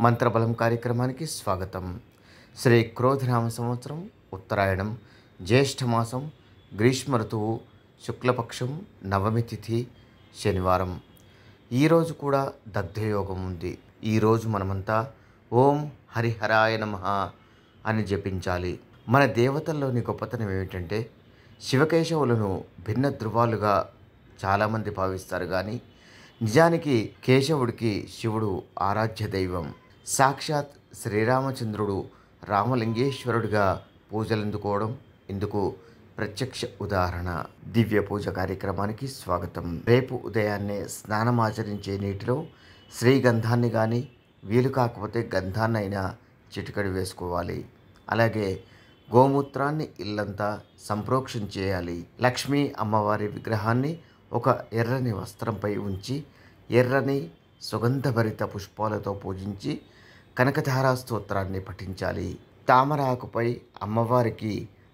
మంత్రబలం కార్యక్రమానికి స్వాగతం. శ్రీ క్రోధనామ సంవత్సరం, ఉత్తరాయణం, జ్యేష్ఠమాసం, గ్రీష్మ ఋతువు, శుక్లపక్షం, నవమి తిథి, శనివారం. ఈరోజు కూడా దగ్ధయోగం ఉంది. ఈరోజు మనమంతా ఓం హరిహరాయ నమః అని జపించాలి. మన దేవతల్లోని గొప్పతనం ఏమిటంటే శివకేశవులను భిన్న ధృవాలుగా చాలామంది భావిస్తారు, కానీ నిజానికి కేశవుడికి శివుడు ఆరాధ్య దైవం. సాక్షాత్ శ్రీరామచంద్రుడు రామలింగేశ్వరుడిగా పూజలందుకోవడం ఇందుకు ప్రత్యక్ష ఉదాహరణ. దివ్య పూజ కార్యక్రమానికి స్వాగతం. రేపు ఉదయాన్నే స్నానమాచరించే నీటిలో శ్రీగంధాన్ని కానీ, వీలు కాకపోతే గంధాన్నైనా చిటికడి వేసుకోవాలి. అలాగే గోమూత్రాన్ని ఇల్లంతా సంప్రోక్షణ చేయాలి. లక్ష్మీ అమ్మవారి విగ్రహాన్ని ఒక ఎర్రని వస్త్రంపై ఉంచి ఎర్రని సుగంధభరిత పుష్పాలతో పూజించి కనకధారా స్తోత్రాన్ని పఠించాలి. తామర ఆకుపై అమ్మవారికి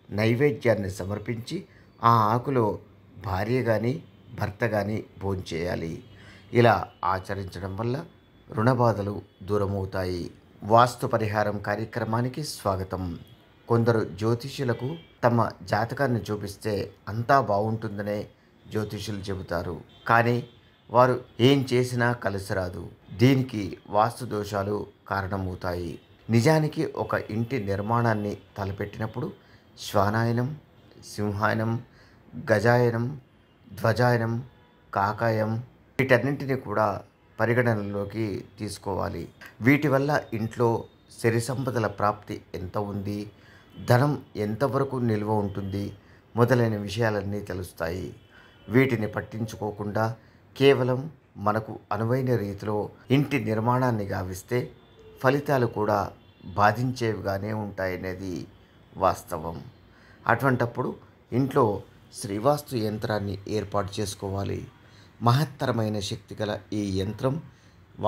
నైవేద్యాన్ని సమర్పించి ఆ ఆకులో భార్య కానీ భర్త కానీ భోంచేయాలి. ఇలా ఆచరించడం వల్ల రుణబాధలు దూరమవుతాయి. వాస్తు పరిహారం కార్యక్రమానికి స్వాగతం. కొందరు జ్యోతిష్యులకు తమ జాతకాన్ని చూపిస్తే అంతా బాగుంటుందనే జ్యోతిష్యులు చెబుతారు, కానీ వారు ఏం చేసినా కలిసి రాదు. దీనికి వాస్తు దోషాలు కారణమవుతాయి. నిజానికి ఒక ఇంటి నిర్మాణాన్ని తలపెట్టినప్పుడు శ్వానాయనం, సింహాయనం, గజాయనం, ధ్వజాయనం, కాకాయం వీటన్నింటినీ కూడా పరిగణనలోకి తీసుకోవాలి. వీటి వల్ల ఇంట్లో సిరి సంపదల ప్రాప్తి ఎంత ఉంది, ధనం ఎంతవరకు నిల్వ ఉంటుంది మొదలైన విషయాలన్నీ తెలుస్తాయి. వీటిని పట్టించుకోకుండా కేవలం మనకు అనువైన రీతిలో ఇంటి నిర్మాణాన్ని గావిస్తే ఫలితాలు కూడా బాధించేవిగానే ఉంటాయనేది వాస్తవం. అటువంటప్పుడు ఇంట్లో శ్రీవాస్తు యంత్రాన్ని ఏర్పాటు చేసుకోవాలి. మహత్తరమైన శక్తి గల ఈ యంత్రం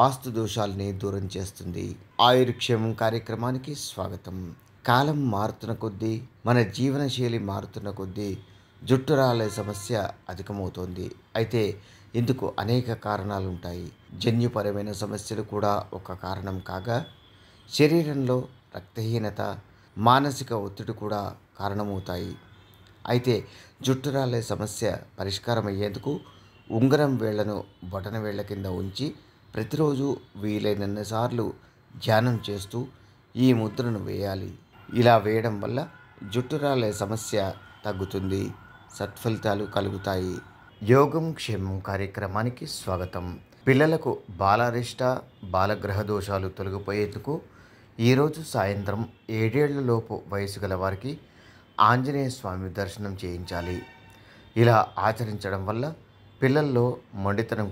వాస్తు దోషాలని దూరం చేస్తుంది. ఆయుర్క్షేమం కార్యక్రమానికి స్వాగతం. కాలం మారుతున్న కొద్దీ, మన జీవనశైలి మారుతున్న కొద్దీ జుట్టు రాలే సమస్య అధికమవుతోంది. అయితే ఇందుకు అనేక కారణాలు ఉంటాయి. జన్యుపరమైన సమస్యలు కూడా ఒక కారణం కాగా, శరీరంలో రక్తహీనత, మానసిక ఒత్తిడి కూడా కారణమవుతాయి. అయితే జుట్టు రాలే సమస్య పరిష్కారం అయ్యేందుకు ఉంగరం వేళ్లను బొటన వేళ్ల కింద ఉంచి ప్రతిరోజు వీలైనన్నిసార్లు ధ్యానం చేస్తూ ఈ ముద్రను వేయాలి. ఇలా వేయడం వల్ల జుట్టు రాలే సమస్య తగ్గుతుంది, సత్ఫలితాలు కలుగుతాయి. యోగం క్షేమం కార్యక్రమానికి స్వాగతం. పిల్లలకు బాలారిష్ట, బాలగ్రహ దోషాలు తొలగిపోయేందుకు ఈరోజు సాయంత్రం 7 ఏళ్లలోపు వయసు గల వారికి ఆంజనేయ స్వామి దర్శనం చేయించాలి. ఇలా ఆచరించడం వల్ల పిల్లల్లో మొండితనం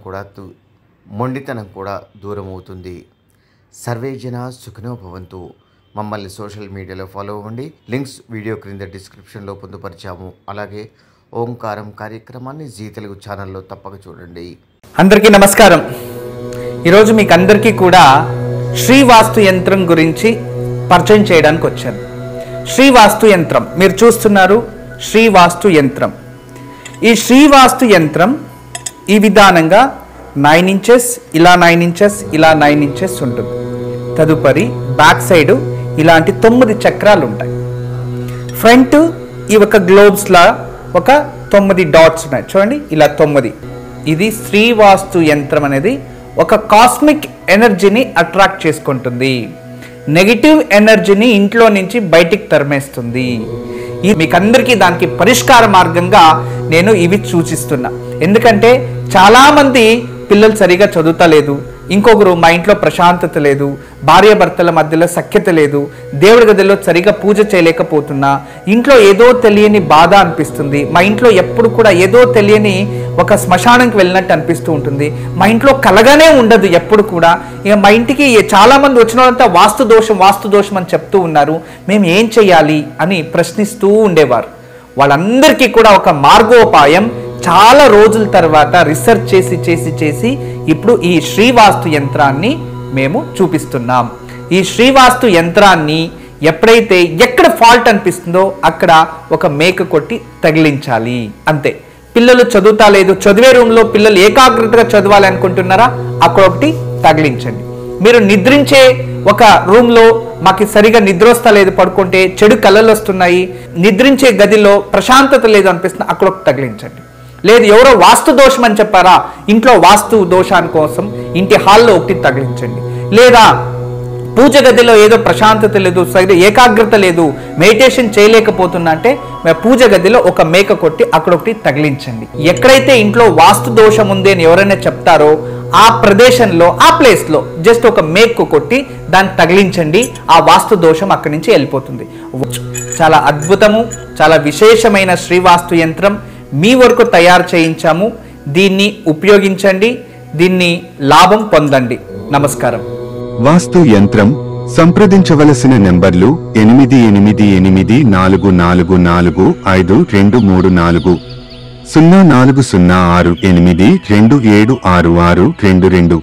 కూడా దూరమవుతుంది. సర్వే జనా సుఖినో భవంతు. మమ్మల్ని సోషల్ మీడియాలో ఫాలో అవ్వండి. లింక్స్ వీడియో క్రింద డిస్క్రిప్షన్లో పొందుపరిచాము. అలాగే ఓంకారం కార్యక్రమాన్ని జీ తెలుగు ఛానల్లో తప్పక చూడండి. అందరికీ నమస్కారం. ఈరోజు మీకు అందరికీ కూడా శ్రీవాస్తు యంత్రం గురించి పరిచయం చేయడానికి వచ్చాను. శ్రీవాస్తు యంత్రం మీరు చూస్తున్నారు. శ్రీవాస్తు యంత్రం, ఈ శ్రీవాస్తు యంత్రం ఈ విధానంగా 9 ఇంచెస్, ఇలా 9 ఇంచెస్, ఇలా 9 ఇంచెస్ ఉంటుంది. తదుపరి బ్యాక్ సైడ్ ఇలాంటి 9 చక్రాలు ఉంటాయి. ఫ్రంట్ ఈ ఒక గ్లోబ్స్లా ఒక 9 డాట్స్ ఉన్నాయి చూడండి, ఇలా 9. ఇది శ్రీవాస్తు యంత్రం అనేది ఒక కాస్మిక్ ఎనర్జీని అట్రాక్ట్ చేసుకుంటుంది. నెగిటివ్ ఎనర్జీని ఇంట్లో నుంచి బయటికి తరిమేస్తుంది. మీకు అందరికీ దానికి పరిష్కార మార్గంగా నేను ఇవి సూచిస్తున్నా. ఎందుకంటే చాలామంది పిల్లలు సరిగా చదువుతలేదు, ఇంకొకరు మా ఇంట్లో ప్రశాంతత లేదు, భార్యాభర్తల మధ్యలో సఖ్యత లేదు, దేవుడి గదిలో సరిగా పూజ చేయలేకపోతున్నా, ఇంట్లో ఏదో తెలియని బాధ అనిపిస్తుంది, మా ఇంట్లో ఎప్పుడు కూడా ఏదో తెలియని ఒక శ్మశానంకి వెళ్ళినట్టు అనిపిస్తూ ఉంటుంది, మా ఇంట్లో కలగానే ఉండదు ఎప్పుడు కూడా, ఇక మా ఇంటికి చాలామంది వచ్చిన వాళ్ళంతా వాస్తు దోషం అని చెప్తూ ఉన్నారు, మేము ఏం చేయాలి అని ప్రశ్నిస్తూ ఉండేవారు. వాళ్ళందరికీ కూడా ఒక మార్గోపాయం చాలా రోజుల తర్వాత రీసెర్చ్ చేసి ఇప్పుడు ఈ శ్రీవాస్తు యంత్రాన్ని మేము చూపిస్తున్నాం. ఈ శ్రీవాస్తు యంత్రాన్ని ఎప్పుడైతే ఎక్కడ ఫాల్ట్ అనిపిస్తుందో అక్కడ ఒక మేక కొట్టి తగిలించాలి అంతే. పిల్లలు చదువుతా లేదు, చదివే రూమ్లో పిల్లలు ఏకాగ్రతగా చదవాలి అనుకుంటున్నారా, అక్కడ ఒకటి తగిలించండి. మీరు నిద్రించే ఒక రూమ్లో మాకు సరిగా నిద్ర వస్తలేదు, పడుకుంటే చెడు కళలు వస్తున్నాయి, నిద్రించే గదిలో ప్రశాంతత లేదు అనిపిస్తుంది, అక్కడ ఒకటి తగిలించండి. లేదు ఎవరో వాస్తు దోషం అని చెప్పారా, ఇంట్లో వాస్తు దోషాని కోసం ఇంటి హాల్లో ఒకటి తగిలించండి. లేదా పూజ గదిలో ఏదో ప్రశాంతత లేదు, సరిగ్గా ఏకాగ్రత లేదు, మెడిటేషన్ చేయలేకపోతున్నా అంటే పూజ గదిలో ఒక మేక కొట్టి అక్కడ ఒకటి తగిలించండి. ఎక్కడైతే ఇంట్లో వాస్తు దోషం ఉంది అని ఎవరైనా చెప్తారో ఆ ప్రదేశంలో ఆ ప్లేస్లో జస్ట్ ఒక మేకు కొట్టి దాన్ని తగిలించండి, ఆ వాస్తు దోషం అక్కడి నుంచి వెళ్ళిపోతుంది. చాలా అద్భుతము, చాలా విశేషమైన శ్రీవాస్తు యంత్రం మీ వరకు తయారు చేయించాము. దీన్ని ఉపయోగించండి, దీన్ని లాభం పొందండి. నమస్కారం. వాస్తు యంత్రం సంప్రదించవలసిన నెంబర్లు 8844452334 040682766622